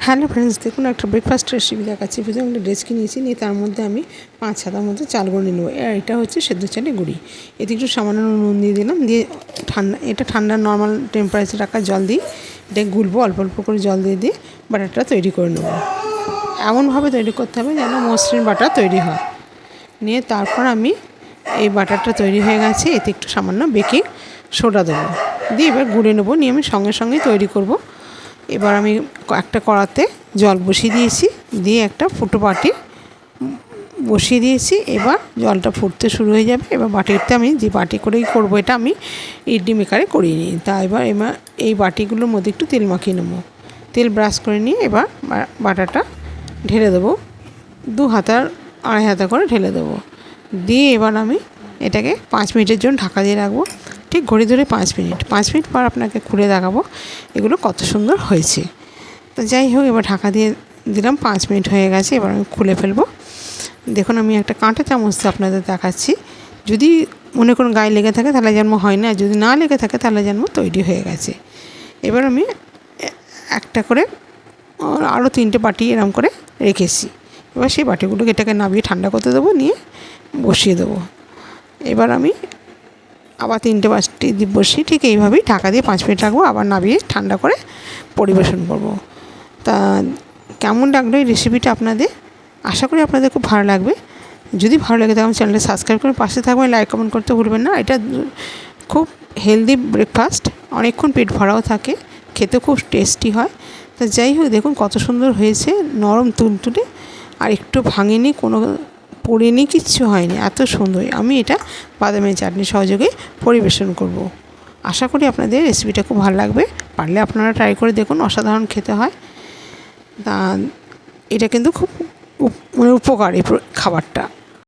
Hello friends, দেখুন একটা breakfast recipe দেখাচ্ছি। প্রথমে একটা ডেচকি নিয়েছি, নিয়ে তার মধ্যে আমি 5 ছাতার মতো চাল গুঁড়ো নেবো। এটা হচ্ছে সেদ্ধ চালের গুঁড়ি। এতে একটু সামান্য নুন দিয়ে দিলাম, দিয়ে ঠান্ডা নর্মাল টেম্পারেচার রাখা জল দিই। এটা গুলবো, অল্প অল্প করে জল দিয়ে বাটারটা তৈরি করে নেবো। এমনভাবে তৈরি করতে হবে যেন মসৃণ বাটার তৈরি হয়। নিয়ে তারপর আমি এই বাটারটা তৈরি হয়ে গেছে, এতে একটু সামান্য বেকিং সোডা দেবো, দিয়ে এবার গুঁড়ে নেবো। নিয়ে আমি সঙ্গে সঙ্গে তৈরি করব। এবার আমি একটা কড়াতে জল বসিয়ে দিয়েছি, দিয়ে একটা ফুটো বাটি বসিয়ে দিয়েছি। এবার জলটা ফুটতে শুরু হয়ে যাবে। এবার বাটিতে আমি যে বাটি করেই করবো, এটা আমি ইডলি মেকারে করিয়ে নিই। তা এবার এই বাটিগুলোর মধ্যে একটু তেল মাখিয়ে নেবো। তেল ব্রাশ করে নিয়ে এবার বাটারটা ঢেলে দেবো, 2 হাতার 2.5 হাতা করে ঢেলে দেবো। দিয়ে এবার আমি এটাকে 5 মিনিটের জন্য ঢাকা দিয়ে রাখবো। ঠিক ঘড়ি ধরে 5 মিনিট পর আপনাকে খুলে দেখাবো এগুলো কত সুন্দর হয়েছে। তো যাই হোক, এবার ঢাকা দিয়ে দিলাম, 5 মিনিট হয়ে গেছে। এবার আমি খুলে ফেলবো। দেখুন, আমি একটা কাঁটা চামচ দিয়ে আপনাদের দেখাচ্ছি। যদি মনে করুন গায়ে লেগে থাকে তাহলে যেন হয় না, যদি না লেগে থাকে তাহলে যেন তৈরি হয়ে গেছে। এবার আমি একটা করে আরও 3টে বাটি এরকম করে রেখেছি। এবার সেই বাটিগুলোকে এটাকে নামিয়ে ঠান্ডা করতে দেবো, নিয়ে বসিয়ে দেবো। এবার আমি আবার 3টে বাটি বসিয়ে ঠিক এইভাবেই ঢাকা দিয়ে 5 মিনিট রাখবো। আবার নামিয়ে ঠান্ডা করে পরিবেশন করব। তা কেমন লাগলো এই রেসিপিটা আপনাদের? আশা করি আপনাদের খুব ভালো লাগবে। যদি ভালো লাগে তাহলে আমার চ্যানেলটা সাবস্ক্রাইব করে পাশে থাকবেন, লাইক কমেন্ট করতে ভুলবেন না। এটা খুব হেলদি ব্রেকফাস্ট, অনেকক্ষণ পেট ভরাও থাকে, খেতে খুব টেস্টি হয়। তো যাই হোক, দেখুন কত সুন্দর হয়েছে, নরম তুলতুলে, আর একটু ভাঙেনি, কোনো পড়েনি, কিচ্ছু হয়নি, এত সুন্দর। আমি এটা বাদামের চাটনি সহযোগে পরিবেশন করব। আশা করি আপনাদের রেসিপিটা খুব ভালো লাগবে। পারলে আপনারা ট্রাই করে দেখুন, অসাধারণ খেতে হয়। তা এটা কিন্তু খুব উপকারী খাবারটা।